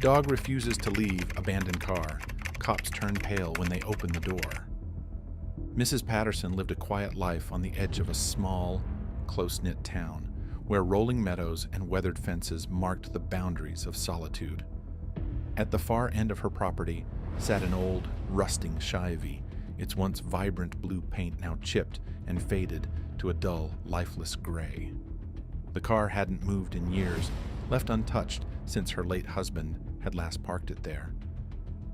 Dog refuses to leave abandoned car. Cops turn pale when they open the door. Mrs. Patterson lived a quiet life on the edge of a small, close-knit town where rolling meadows and weathered fences marked the boundaries of solitude. At the far end of her property sat an old, rusting Chevy, its once vibrant blue paint now chipped and faded to a dull, lifeless gray. The car hadn't moved in years, left untouched since her late husband had last parked it there.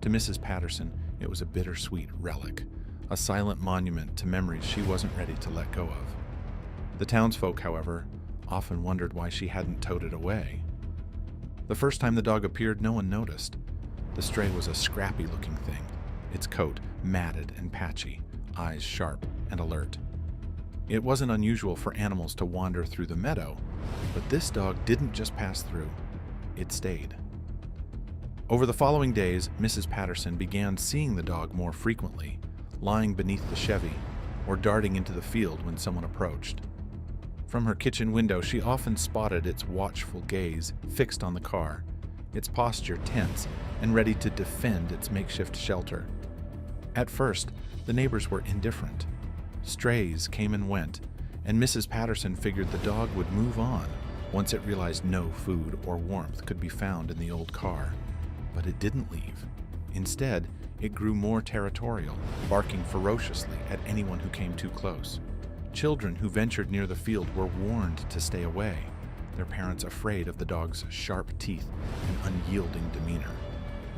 To Mrs. Patterson, it was a bittersweet relic, a silent monument to memories she wasn't ready to let go of. The townsfolk, however, often wondered why she hadn't towed it away. The first time the dog appeared, no one noticed. The stray was a scrappy-looking thing, its coat matted and patchy, eyes sharp and alert. It wasn't unusual for animals to wander through the meadow, but this dog didn't just pass through, it stayed. Over the following days, Mrs. Patterson began seeing the dog more frequently, lying beneath the Chevy or darting into the field when someone approached. From her kitchen window, she often spotted its watchful gaze fixed on the car, its posture tense and ready to defend its makeshift shelter. At first, the neighbors were indifferent. Strays came and went, and Mrs. Patterson figured the dog would move on once it realized no food or warmth could be found in the old car. But it didn't leave. Instead, it grew more territorial, barking ferociously at anyone who came too close. Children who ventured near the field were warned to stay away, their parents afraid of the dog's sharp teeth and unyielding demeanor.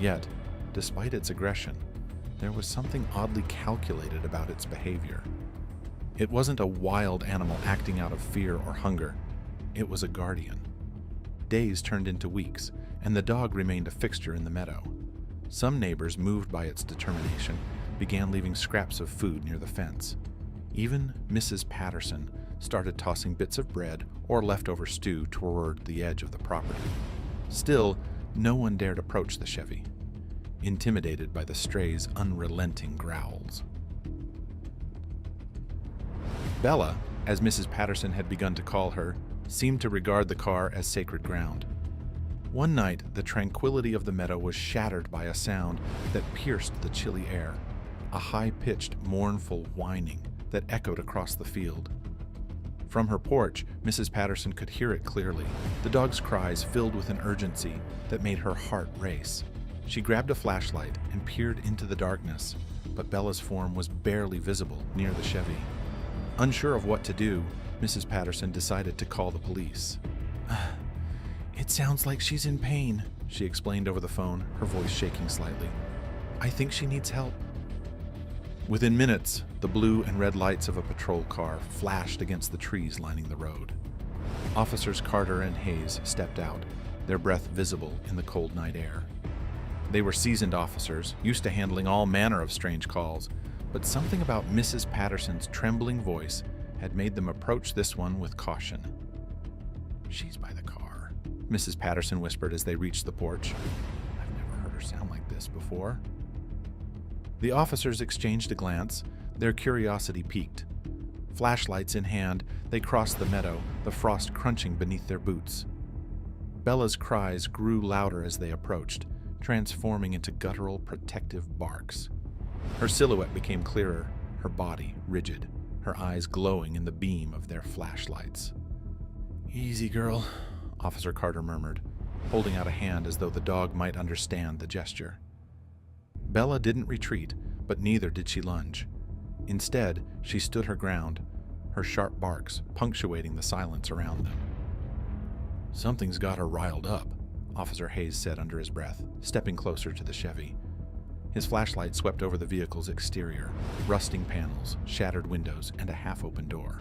Yet, despite its aggression, there was something oddly calculated about its behavior. It wasn't a wild animal acting out of fear or hunger. It was a guardian. Days turned into weeks, and the dog remained a fixture in the meadow. Some neighbors, moved by its determination, began leaving scraps of food near the fence. Even Mrs. Patterson started tossing bits of bread or leftover stew toward the edge of the property. Still, no one dared approach the Chevy, intimidated by the stray's unrelenting growls. Bella, as Mrs. Patterson had begun to call her, seemed to regard the car as sacred ground. One night, the tranquility of the meadow was shattered by a sound that pierced the chilly air, a high-pitched, mournful whining that echoed across the field. From her porch, Mrs. Patterson could hear it clearly, the dog's cries filled with an urgency that made her heart race. She grabbed a flashlight and peered into the darkness, but Bella's form was barely visible near the Chevy. Unsure of what to do, Mrs. Patterson decided to call the police. "It sounds like she's in pain," she explained over the phone, her voice shaking slightly. "I think she needs help." Within minutes, the blue and red lights of a patrol car flashed against the trees lining the road. Officers Carter and Hayes stepped out, their breath visible in the cold night air. They were seasoned officers, used to handling all manner of strange calls, but something about Mrs. Patterson's trembling voice had made them approach this one with caution. "She's by the car," Mrs. Patterson whispered as they reached the porch. "I've never heard her sound like this before." The officers exchanged a glance, their curiosity piqued. Flashlights in hand, they crossed the meadow, the frost crunching beneath their boots. Bella's cries grew louder as they approached, transforming into guttural, protective barks. Her silhouette became clearer, her body rigid, her eyes glowing in the beam of their flashlights. "Easy, girl," Officer Carter murmured, holding out a hand as though the dog might understand the gesture. Bella didn't retreat, but neither did she lunge. Instead, she stood her ground, her sharp barks punctuating the silence around them. "Something's got her riled up," Officer Hayes said under his breath, stepping closer to the Chevy. His flashlight swept over the vehicle's exterior, rusting panels, shattered windows, and a half-open door.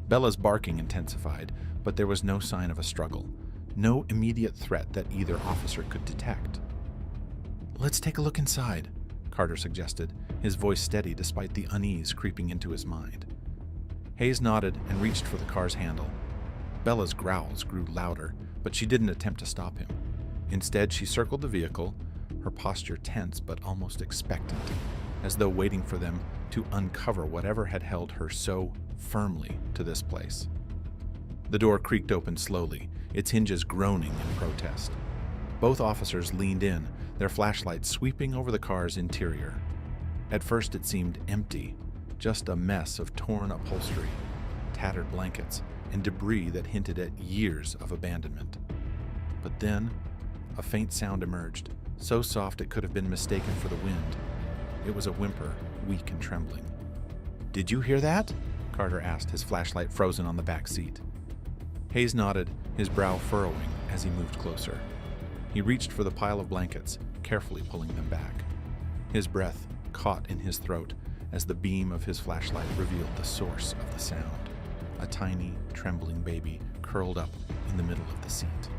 Bella's barking intensified, but there was no sign of a struggle, no immediate threat that either officer could detect. "Let's take a look inside," Carter suggested, his voice steady despite the unease creeping into his mind. Hayes nodded and reached for the car's handle. Bella's growls grew louder, but she didn't attempt to stop him. Instead, she circled the vehicle, her posture tense but almost expectant, as though waiting for them to uncover whatever had held her so firmly to this place. The door creaked open slowly, its hinges groaning in protest. Both officers leaned in, their flashlights sweeping over the car's interior. At first it seemed empty, just a mess of torn upholstery, tattered blankets, and debris that hinted at years of abandonment. But then, a faint sound emerged, so soft it could have been mistaken for the wind. It was a whimper, weak and trembling. "Did you hear that?" Carter asked, his flashlight frozen on the back seat. Hayes nodded, his brow furrowing as he moved closer. He reached for the pile of blankets, carefully pulling them back. His breath caught in his throat as the beam of his flashlight revealed the source of the sound: a tiny, trembling baby curled up in the middle of the seat.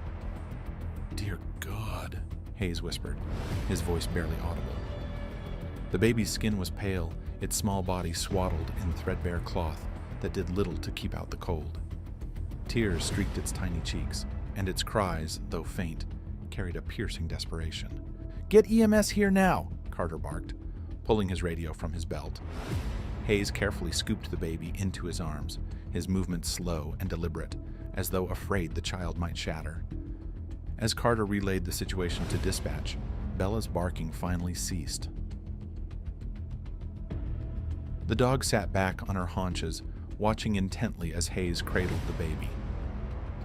"Dear God," Hayes whispered, his voice barely audible. The baby's skin was pale, its small body swaddled in threadbare cloth that did little to keep out the cold. Tears streaked its tiny cheeks, and its cries, though faint, carried a piercing desperation. "Get EMS here now," Carter barked, pulling his radio from his belt. Hayes carefully scooped the baby into his arms, his movements slow and deliberate, as though afraid the child might shatter. As Carter relayed the situation to dispatch, Bella's barking finally ceased. The dog sat back on her haunches, watching intently as Hayes cradled the baby.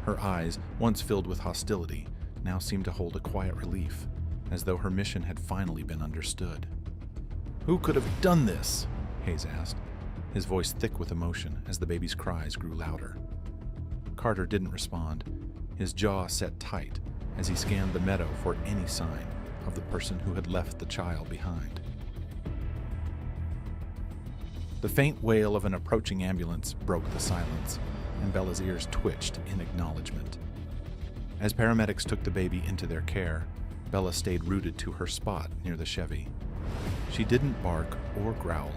Her eyes, once filled with hostility, now seemed to hold a quiet relief, as though her mission had finally been understood. "Who could have done this?" Hayes asked, his voice thick with emotion as the baby's cries grew louder. Carter didn't respond, his jaw set tight as he scanned the meadow for any sign of the person who had left the child behind. The faint wail of an approaching ambulance broke the silence, and Bella's ears twitched in acknowledgement. As paramedics took the baby into their care, Bella stayed rooted to her spot near the Chevy. She didn't bark or growl,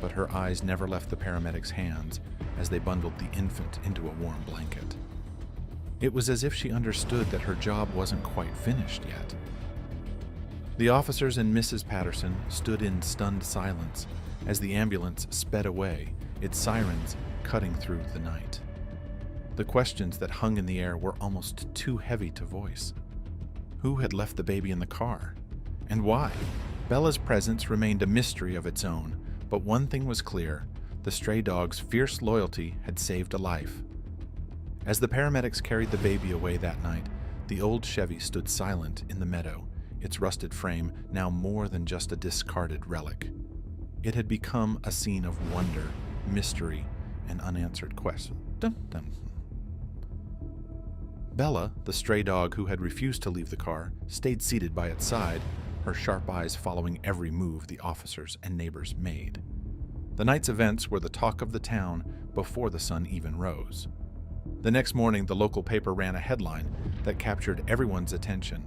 but her eyes never left the paramedics' hands as they bundled the infant into a warm blanket. It was as if she understood that her job wasn't quite finished yet. The officers and Mrs. Patterson stood in stunned silence as the ambulance sped away, its sirens cutting through the night. The questions that hung in the air were almost too heavy to voice. Who had left the baby in the car? And why? Bella's presence remained a mystery of its own, but one thing was clear: the stray dog's fierce loyalty had saved a life. As the paramedics carried the baby away that night, the old Chevy stood silent in the meadow, its rusted frame now more than just a discarded relic. It had become a scene of wonder, mystery, and unanswered questions. Dun, dun. Bella, the stray dog who had refused to leave the car, stayed seated by its side, her sharp eyes following every move the officers and neighbors made. The night's events were the talk of the town before the sun even rose. The next morning, the local paper ran a headline that captured everyone's attention: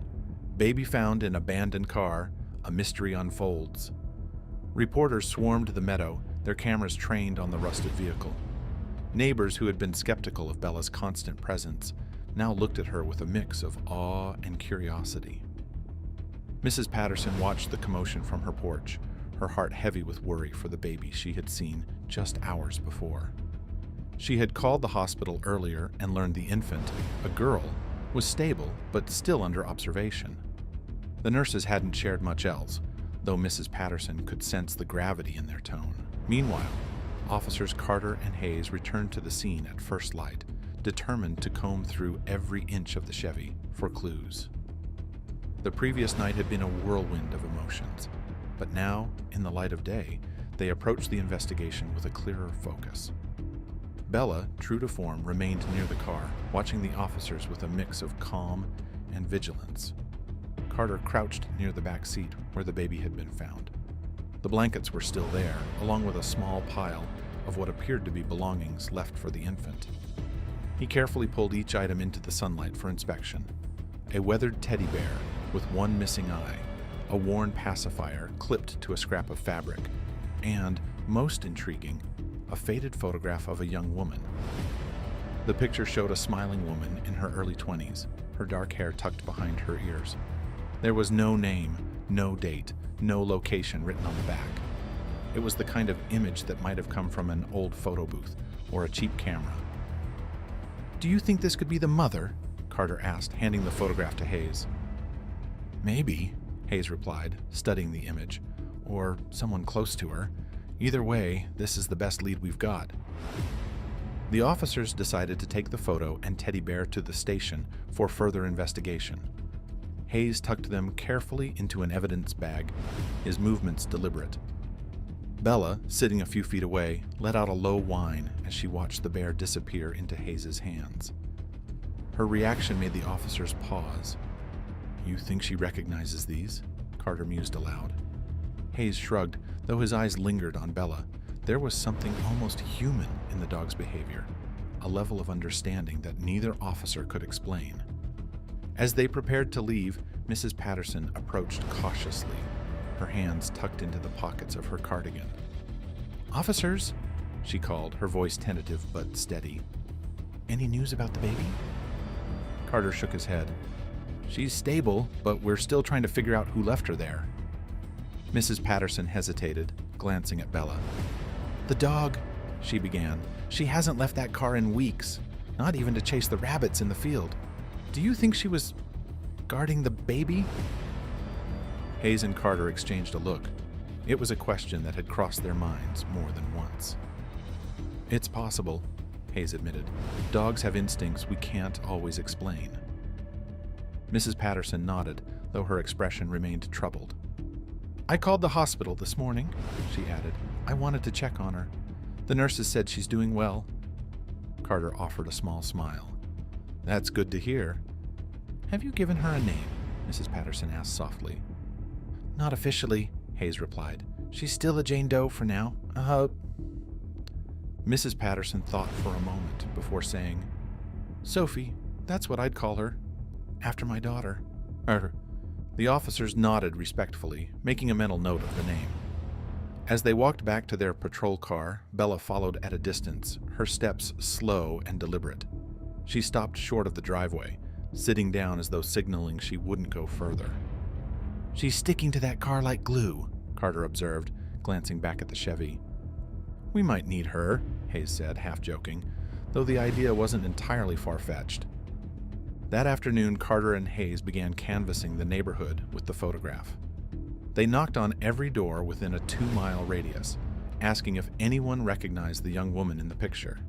"Baby found in abandoned car, a mystery unfolds." Reporters swarmed the meadow, their cameras trained on the rusted vehicle. Neighbors who had been skeptical of Bella's constant presence now looked at her with a mix of awe and curiosity. Mrs. Patterson watched the commotion from her porch, her heart heavy with worry for the baby she had seen just hours before. She had called the hospital earlier and learned the infant, a girl, was stable but still under observation. The nurses hadn't shared much else, though Mrs. Patterson could sense the gravity in their tone. Meanwhile, officers Carter and Hayes returned to the scene at first light, determined to comb through every inch of the Chevy for clues. The previous night had been a whirlwind of emotions, but now, in the light of day, they approached the investigation with a clearer focus. Bella, true to form, remained near the car, watching the officers with a mix of calm and vigilance. Carter crouched near the back seat where the baby had been found. The blankets were still there, along with a small pile of what appeared to be belongings left for the infant. He carefully pulled each item into the sunlight for inspection: a weathered teddy bear with one missing eye, a worn pacifier clipped to a scrap of fabric, and, most intriguing, a faded photograph of a young woman. The picture showed a smiling woman in her early 20s, her dark hair tucked behind her ears. There was no name, no date, no location written on the back. It was the kind of image that might have come from an old photo booth or a cheap camera. "Do you think this could be the mother?" Carter asked, handing the photograph to Hayes. Maybe, Hayes replied, studying the image. Or someone close to her. Either way, this is the best lead we've got. The officers decided to take the photo and teddy bear to the station for further investigation. Hayes tucked them carefully into an evidence bag, his movements deliberate. Bella, sitting a few feet away, let out a low whine as she watched the bear disappear into Hayes' hands. Her reaction made the officers pause. You think she recognizes these? Carter mused aloud. Hayes shrugged, though his eyes lingered on Bella. There was something almost human in the dog's behavior, a level of understanding that neither officer could explain. As they prepared to leave, Mrs. Patterson approached cautiously, her hands tucked into the pockets of her cardigan. "Officers," she called, her voice tentative but steady. "Any news about the baby?" Carter shook his head. "She's stable, but we're still trying to figure out who left her there." Mrs. Patterson hesitated, glancing at Bella. "The dog," she began. "She hasn't left that car in weeks, not even to chase the rabbits in the field. Do you think she was guarding the baby?" Hayes and Carter exchanged a look. It was a question that had crossed their minds more than once. "It's possible," Hayes admitted. "Dogs have instincts we can't always explain." Mrs. Patterson nodded, though her expression remained troubled. "I called the hospital this morning," she added. "I wanted to check on her. The nurses said she's doing well." Carter offered a small smile. "That's good to hear." "Have you given her a name?" Mrs. Patterson asked softly. "Not officially," Hayes replied. "She's still a Jane Doe for now. Mrs. Patterson thought for a moment before saying, "Sophie, that's what I'd call her. After my daughter." The officers nodded respectfully, making a mental note of the name. As they walked back to their patrol car, Bella followed at a distance, her steps slow and deliberate. She stopped short of the driveway, sitting down as though signaling she wouldn't go further. "She's sticking to that car like glue," Carter observed, glancing back at the Chevy. "We might need her," Hayes said, half joking, though the idea wasn't entirely far-fetched. That afternoon, Carter and Hayes began canvassing the neighborhood with the photograph. They knocked on every door within a 2-mile radius, asking if anyone recognized the young woman in the picture.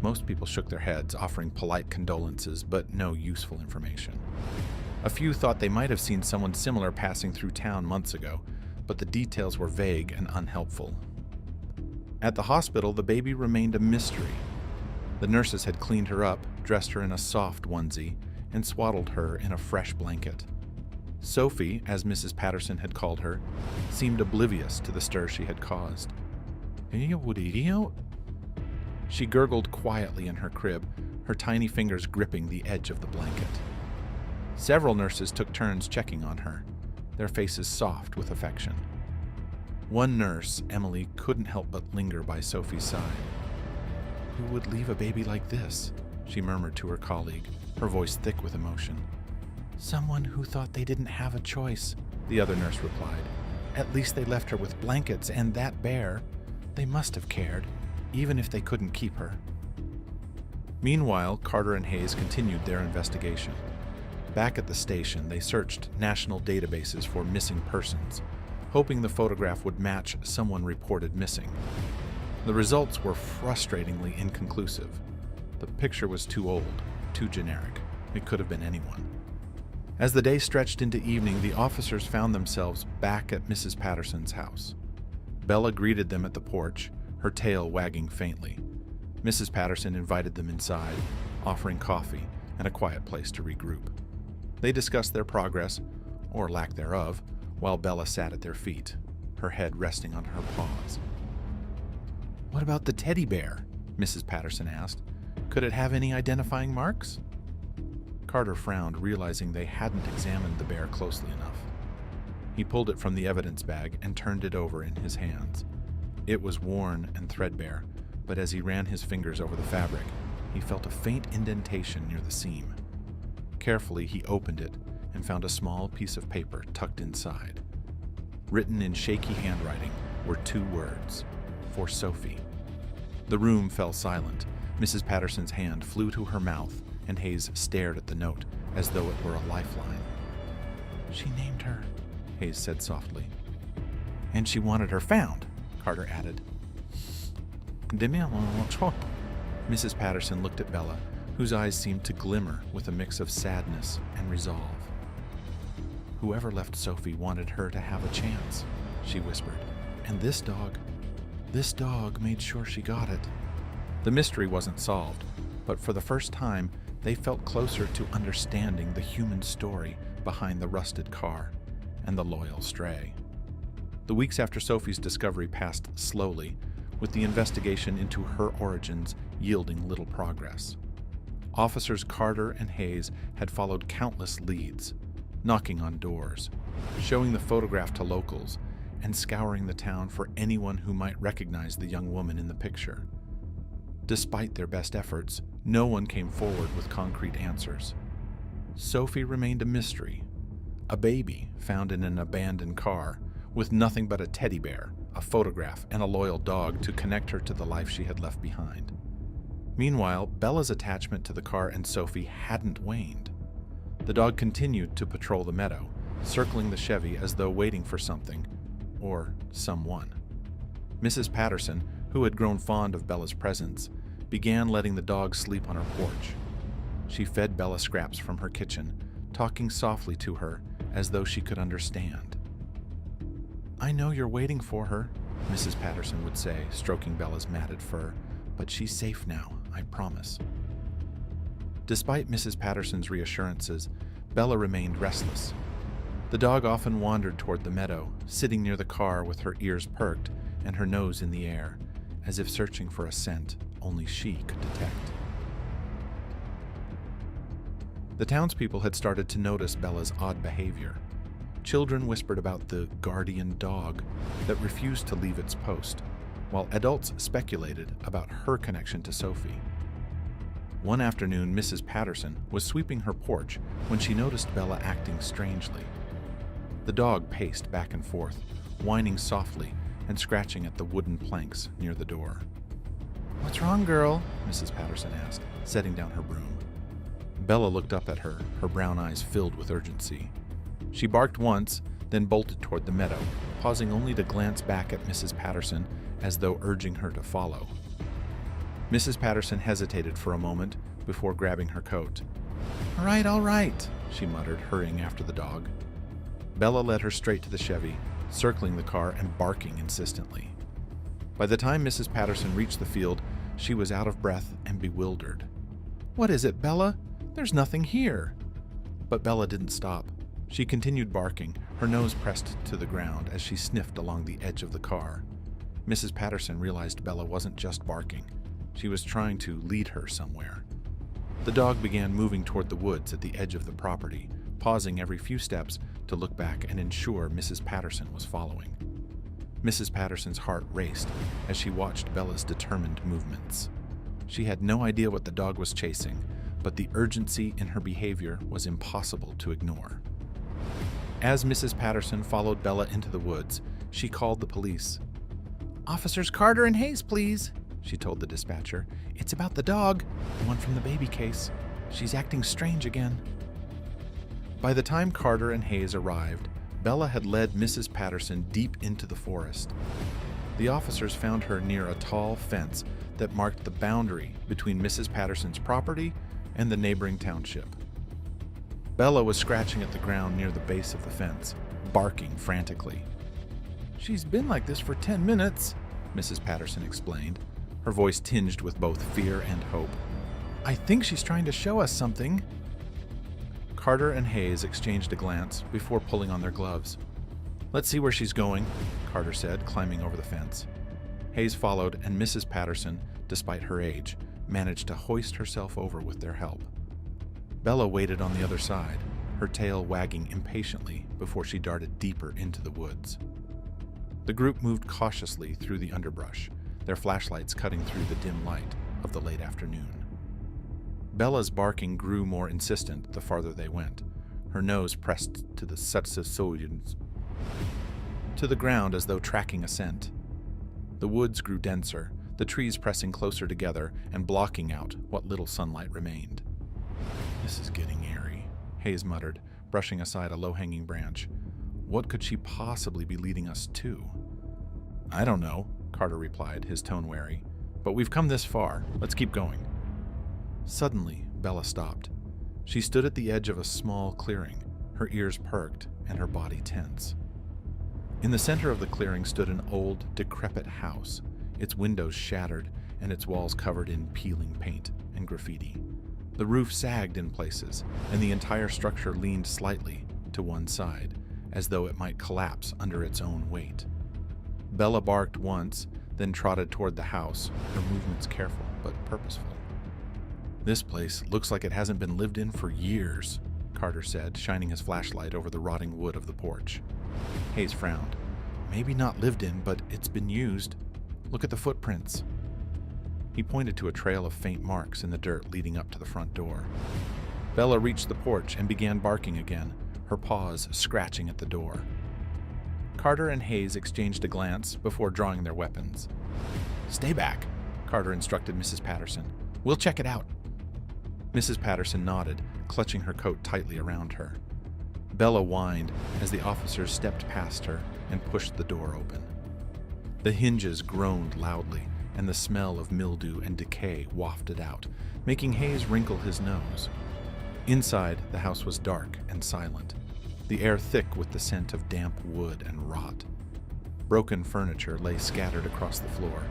Most people shook their heads, offering polite condolences, but no useful information. A few thought they might have seen someone similar passing through town months ago, but the details were vague and unhelpful. At the hospital, the baby remained a mystery. The nurses had cleaned her up, dressed her in a soft onesie, and swaddled her in a fresh blanket. Sophie, as Mrs. Patterson had called her, seemed oblivious to the stir she had caused. She gurgled quietly in her crib, her tiny fingers gripping the edge of the blanket. Several nurses took turns checking on her, their faces soft with affection. One nurse, Emily, couldn't help but linger by Sophie's side. "Who would leave a baby like this?" she murmured to her colleague, her voice thick with emotion. "Someone who thought they didn't have a choice," the other nurse replied. "At least they left her with blankets and that bear. They must have cared, even if they couldn't keep her." Meanwhile, Carter and Hayes continued their investigation. Back at the station, they searched national databases for missing persons, hoping the photograph would match someone reported missing. The results were frustratingly inconclusive. The picture was too old, too generic. It could have been anyone. As the day stretched into evening, the officers found themselves back at Mrs. Patterson's house. Bella greeted them at the porch, her tail wagging faintly. Mrs. Patterson invited them inside, offering coffee and a quiet place to regroup. They discussed their progress, or lack thereof, while Bella sat at their feet, her head resting on her paws. "What about the teddy bear?" Mrs. Patterson asked. "Could it have any identifying marks?" Carter frowned, realizing they hadn't examined the bear closely enough. He pulled it from the evidence bag and turned it over in his hands. It was worn and threadbare, but as he ran his fingers over the fabric, he felt a faint indentation near the seam. Carefully, he opened it and found a small piece of paper tucked inside. Written in shaky handwriting were 2 words, "For Sophie." The room fell silent. Mrs. Patterson's hand flew to her mouth, and Hayes stared at the note as though it were a lifeline. She named her, Hayes said softly. And she wanted her found, Carter added. Mrs. Patterson looked at Bella, whose eyes seemed to glimmer with a mix of sadness and resolve. Whoever left Sophie wanted her to have a chance, she whispered. And this dog made sure she got it. The mystery wasn't solved, but for the first time, they felt closer to understanding the human story behind the rusted car and the loyal stray. The weeks after Sophie's discovery passed slowly, with the investigation into her origins yielding little progress. Officers Carter and Hayes had followed countless leads, knocking on doors, showing the photograph to locals, and scouring the town for anyone who might recognize the young woman in the picture. Despite their best efforts, no one came forward with concrete answers. Sophie remained a mystery, a baby found in an abandoned car with nothing but a teddy bear, a photograph, and a loyal dog to connect her to the life she had left behind. Meanwhile, Bella's attachment to the car and Sophie hadn't waned. The dog continued to patrol the meadow, circling the Chevy as though waiting for something, or someone. Mrs. Patterson, who had grown fond of Bella's presence, began letting the dog sleep on her porch. She fed Bella scraps from her kitchen, talking softly to her as though she could understand. I know you're waiting for her, Mrs. Patterson would say, stroking Bella's matted fur, but she's safe now, I promise. Despite Mrs. Patterson's reassurances, Bella remained restless. The dog often wandered toward the meadow, sitting near the car with her ears perked and her nose in the air, as if searching for a scent only she could detect. The townspeople had started to notice Bella's odd behavior. Children whispered about the guardian dog that refused to leave its post, while adults speculated about her connection to Sophie. One afternoon, Mrs. Patterson was sweeping her porch when she noticed Bella acting strangely. The dog paced back and forth, whining softly and scratching at the wooden planks near the door. What's wrong, girl? Mrs. Patterson asked, setting down her broom. Bella looked up at her, her brown eyes filled with urgency. She barked once, then bolted toward the meadow, pausing only to glance back at Mrs. Patterson as though urging her to follow. Mrs. Patterson hesitated for a moment before grabbing her coat. All right, she muttered, hurrying after the dog. Bella led her straight to the Chevy, circling the car and barking insistently. By the time Mrs. Patterson reached the field, she was out of breath and bewildered. What is it, Bella? There's nothing here. But Bella didn't stop. She continued barking, her nose pressed to the ground as she sniffed along the edge of the car. Mrs. Patterson realized Bella wasn't just barking. She was trying to lead her somewhere. The dog began moving toward the woods at the edge of the property, pausing every few steps to look back and ensure Mrs. Patterson was following. Mrs. Patterson's heart raced as she watched Bella's determined movements. She had no idea what the dog was chasing, but the urgency in her behavior was impossible to ignore. As Mrs. Patterson followed Bella into the woods, she called the police. Officers Carter and Hayes, please, she told the dispatcher. It's about the dog, the one from the baby case. She's acting strange again. By the time Carter and Hayes arrived, Bella had led Mrs. Patterson deep into the forest. The officers found her near a tall fence that marked the boundary between Mrs. Patterson's property and the neighboring township. Bella was scratching at the ground near the base of the fence, barking frantically. She's been like this for 10 minutes, Mrs. Patterson explained, her voice tinged with both fear and hope. I think she's trying to show us something. Carter and Hayes exchanged a glance before pulling on their gloves. Let's see where she's going, Carter said, climbing over the fence. Hayes followed, and Mrs. Patterson, despite her age, managed to hoist herself over with their help. Bella waited on the other side, her tail wagging impatiently before she darted deeper into the woods. The group moved cautiously through the underbrush, their flashlights cutting through the dim light of the late afternoon. Bella's barking grew more insistent the farther they went, her nose pressed to the ground as though tracking a scent. The woods grew denser, the trees pressing closer together and blocking out what little sunlight remained. This is getting eerie, Hayes muttered, brushing aside a low-hanging branch. What could she possibly be leading us to? I don't know, Carter replied, his tone wary. But we've come this far. Let's keep going. Suddenly, Bella stopped. She stood at the edge of a small clearing, her ears perked and her body tense. In the center of the clearing stood an old, decrepit house, its windows shattered and its walls covered in peeling paint and graffiti. The roof sagged in places, and the entire structure leaned slightly to one side, as though it might collapse under its own weight. Bella barked once, then trotted toward the house, her movements careful but purposeful. This place looks like it hasn't been lived in for years, Carter said, shining his flashlight over the rotting wood of the porch. Hayes frowned. Maybe not lived in, but it's been used. Look at the footprints. He pointed to a trail of faint marks in the dirt leading up to the front door. Bella reached the porch and began barking again, her paws scratching at the door. Carter and Hayes exchanged a glance before drawing their weapons. Stay back, Carter instructed Mrs. Patterson. We'll check it out. Mrs. Patterson nodded, clutching her coat tightly around her. Bella whined as the officers stepped past her and pushed the door open. The hinges groaned loudly, and the smell of mildew and decay wafted out, making Hayes wrinkle his nose. Inside, the house was dark and silent, the air thick with the scent of damp wood and rot. Broken furniture lay scattered across the floor,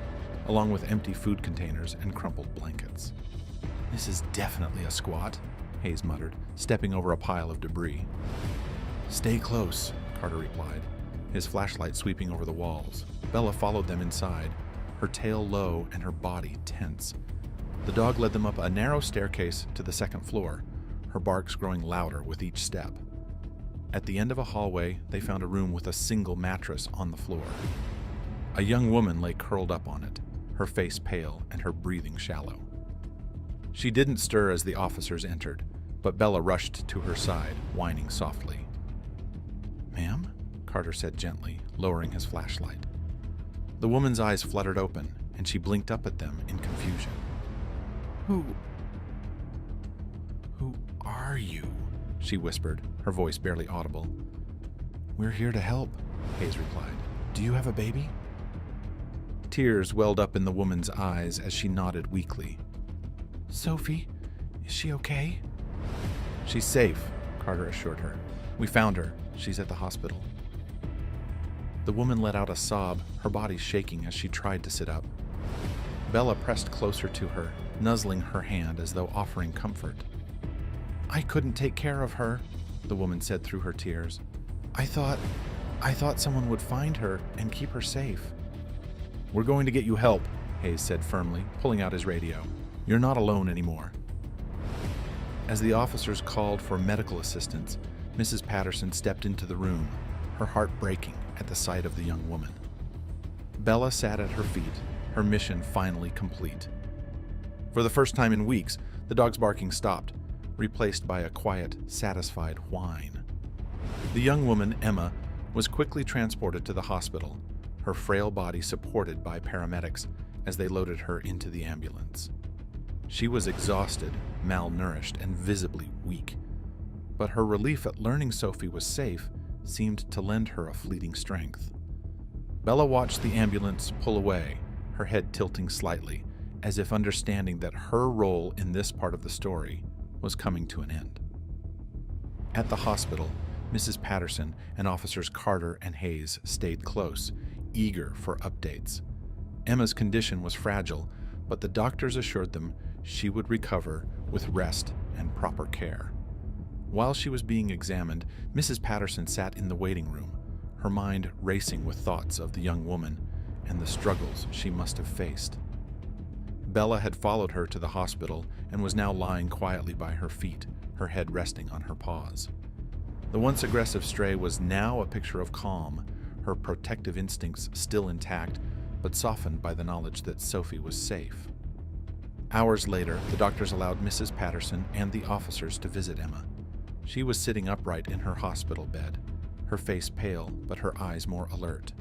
along with empty food containers and crumpled blankets. This is definitely a squat, Hayes muttered, stepping over a pile of debris. Stay close, Carter replied, his flashlight sweeping over the walls. Bella followed them inside, her tail low and her body tense. The dog led them up a narrow staircase to the second floor, her barks growing louder with each step. At the end of a hallway, they found a room with a single mattress on the floor. A young woman lay curled up on it, her face pale and her breathing shallow. She didn't stir as the officers entered, but Bella rushed to her side, whining softly. Ma'am? Carter said gently, lowering his flashlight. The woman's eyes fluttered open, and she blinked up at them in confusion. Who are you? She whispered, her voice barely audible. We're here to help, Hayes replied. Do you have a baby? Tears welled up in the woman's eyes as she nodded weakly. Sophie, is she okay? She's safe, Carter assured her. We found her. She's at the hospital. The woman let out a sob, her body shaking as she tried to sit up. Bella pressed closer to her, nuzzling her hand as though offering comfort. I couldn't take care of her, the woman said through her tears. I thought someone would find her and keep her safe. We're going to get you help, Hayes said firmly, pulling out his radio. You're not alone anymore. As the officers called for medical assistance, Mrs. Patterson stepped into the room, her heart breaking at the sight of the young woman. Bella sat at her feet, her mission finally complete. For the first time in weeks, the dog's barking stopped, replaced by a quiet, satisfied whine. The young woman, Emma, was quickly transported to the hospital, her frail body supported by paramedics as they loaded her into the ambulance. She was exhausted, malnourished, and visibly weak, but her relief at learning Sophie was safe seemed to lend her a fleeting strength. Bella watched the ambulance pull away, her head tilting slightly, as if understanding that her role in this part of the story was coming to an end. At the hospital, Mrs. Patterson and Officers Carter and Hayes stayed close, eager for updates. Emma's condition was fragile, but the doctors assured them she would recover with rest and proper care. While she was being examined, Mrs. Patterson sat in the waiting room, her mind racing with thoughts of the young woman and the struggles she must have faced. Bella had followed her to the hospital and was now lying quietly by her feet, her head resting on her paws. The once aggressive stray was now a picture of calm, her protective instincts still intact, but softened by the knowledge that Sophie was safe. Hours later, the doctors allowed Mrs. Patterson and the officers to visit Emma. She was sitting upright in her hospital bed, her face pale but her eyes more alert.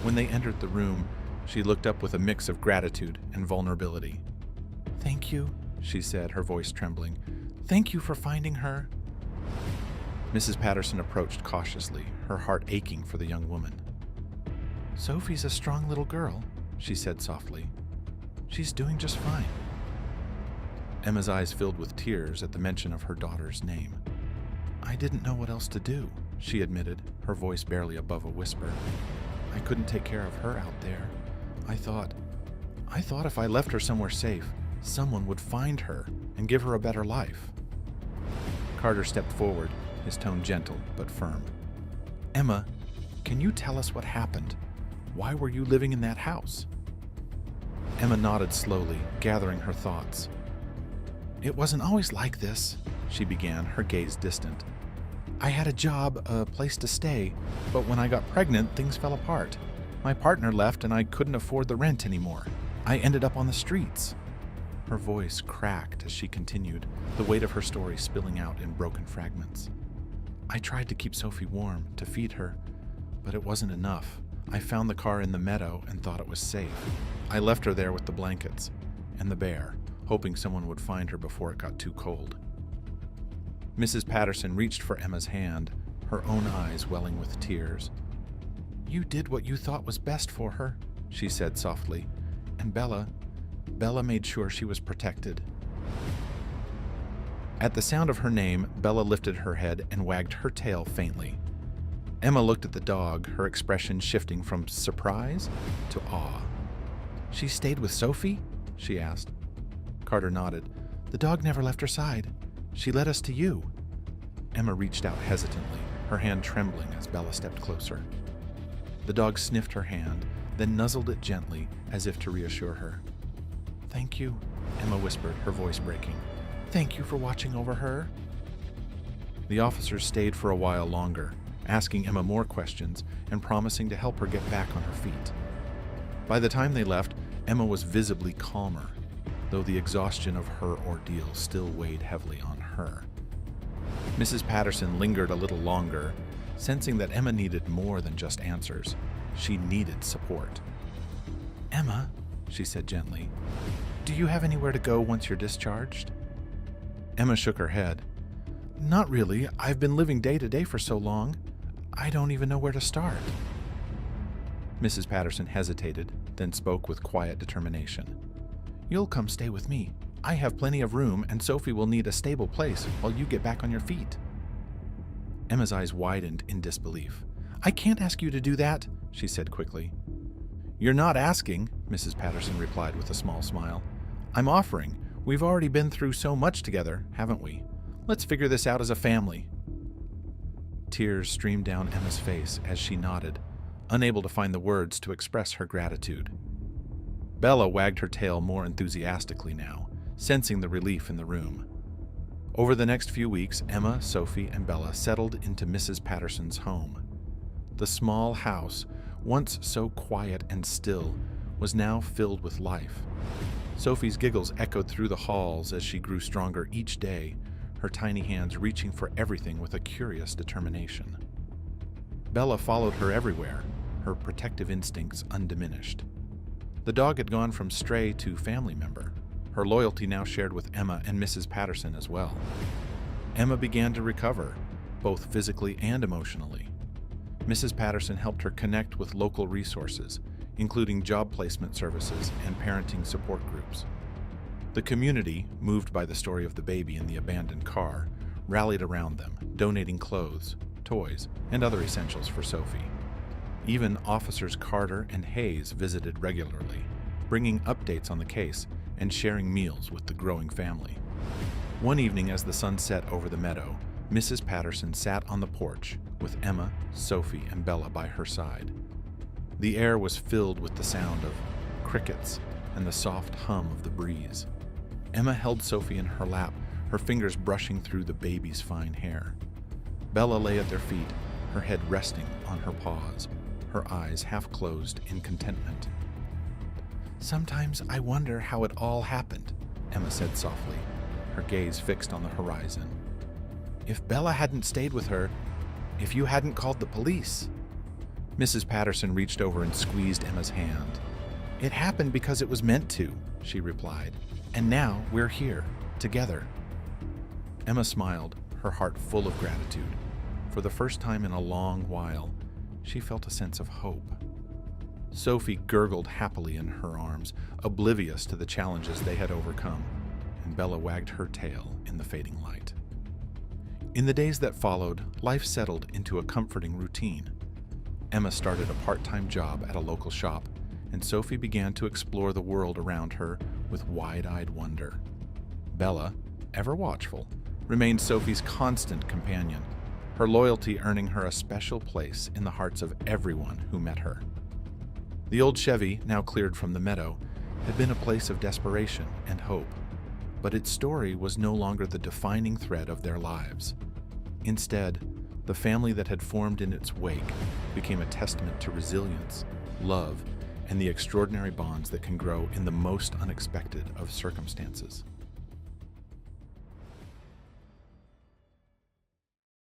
When they entered the room, she looked up with a mix of gratitude and vulnerability. Thank you, she said, her voice trembling. Thank you for finding her. Mrs. Patterson approached cautiously, her heart aching for the young woman. "Sophie's a strong little girl," she said softly. "She's doing just fine." Emma's eyes filled with tears at the mention of her daughter's name. "I didn't know what else to do," she admitted, her voice barely above a whisper. "I couldn't take care of her out there. I thought if I left her somewhere safe, someone would find her and give her a better life." Carter stepped forward, his tone gentle but firm. "Emma, can you tell us what happened? Why were you living in that house?" Emma nodded slowly, gathering her thoughts. "It wasn't always like this," she began, her gaze distant. "I had a job, a place to stay, but when I got pregnant, things fell apart. My partner left and I couldn't afford the rent anymore. I ended up on the streets." Her voice cracked as she continued, the weight of her story spilling out in broken fragments. "I tried to keep Sophie warm, to feed her, but it wasn't enough. I found the car in the meadow and thought it was safe. I left her there with the blankets and the bear, hoping someone would find her before it got too cold." Mrs. Patterson reached for Emma's hand, her own eyes welling with tears. "You did what you thought was best for her," she said softly, "and Bella made sure she was protected." At the sound of her name, Bella lifted her head and wagged her tail faintly. Emma looked at the dog, her expression shifting from surprise to awe. "She stayed with Sophie?" she asked. Carter nodded. "The dog never left her side. She led us to you." Emma reached out hesitantly, her hand trembling as Bella stepped closer. The dog sniffed her hand, then nuzzled it gently, as if to reassure her. "Thank you," Emma whispered, her voice breaking. "Thank you for watching over her." The officers stayed for a while longer, asking Emma more questions and promising to help her get back on her feet. By the time they left, Emma was visibly calmer, though the exhaustion of her ordeal still weighed heavily on her. Mrs. Patterson lingered a little longer, sensing that Emma needed more than just answers. She needed support. "Emma," she said gently, "do you have anywhere to go once you're discharged?" Emma shook her head. "Not really. I've been living day to day for so long. I don't even know where to start." Mrs. Patterson hesitated, then spoke with quiet determination. "You'll come stay with me. I have plenty of room, and Sophie will need a stable place while you get back on your feet." Emma's eyes widened in disbelief. "I can't ask you to do that," she said quickly. "You're not asking," Mrs. Patterson replied with a small smile. "I'm offering. We've already been through so much together, haven't we? Let's figure this out as a family." Tears streamed down Emma's face as she nodded, unable to find the words to express her gratitude. Bella wagged her tail more enthusiastically now, sensing the relief in the room. Over the next few weeks, Emma, Sophie, and Bella settled into Mrs. Patterson's home. The small house, once so quiet and still, was now filled with life. Sophie's giggles echoed through the halls as she grew stronger each day, her tiny hands reaching for everything with a curious determination. Bella followed her everywhere, her protective instincts undiminished. The dog had gone from stray to family member, her loyalty now shared with Emma and Mrs. Patterson as well. Emma began to recover, both physically and emotionally. Mrs. Patterson helped her connect with local resources, including job placement services and parenting support groups. The community, moved by the story of the baby in the abandoned car, rallied around them, donating clothes, toys, and other essentials for Sophie. Even Officers Carter and Hayes visited regularly, bringing updates on the case and sharing meals with the growing family. One evening as the sun set over the meadow, Mrs. Patterson sat on the porch with Emma, Sophie, and Bella by her side. The air was filled with the sound of crickets and the soft hum of the breeze. Emma held Sophie in her lap, her fingers brushing through the baby's fine hair. Bella lay at their feet, her head resting on her paws, her eyes half closed in contentment. "Sometimes I wonder how it all happened," Emma said softly, her gaze fixed on the horizon. "If Bella hadn't stayed with her, if you hadn't called the police." Mrs. Patterson reached over and squeezed Emma's hand. "It happened because it was meant to," she replied, "and now we're here, together." Emma smiled, her heart full of gratitude. For the first time in a long while, she felt a sense of hope. Sophie gurgled happily in her arms, oblivious to the challenges they had overcome, and Bella wagged her tail in the fading light. In the days that followed, life settled into a comforting routine. Emma started a part-time job at a local shop, and Sophie began to explore the world around her with wide-eyed wonder. Bella, ever watchful, remained Sophie's constant companion, her loyalty earning her a special place in the hearts of everyone who met her. The old Chevy, now cleared from the meadow, had been a place of desperation and hope, but its story was no longer the defining thread of their lives. Instead, the family that had formed in its wake became a testament to resilience, love, and the extraordinary bonds that can grow in the most unexpected of circumstances.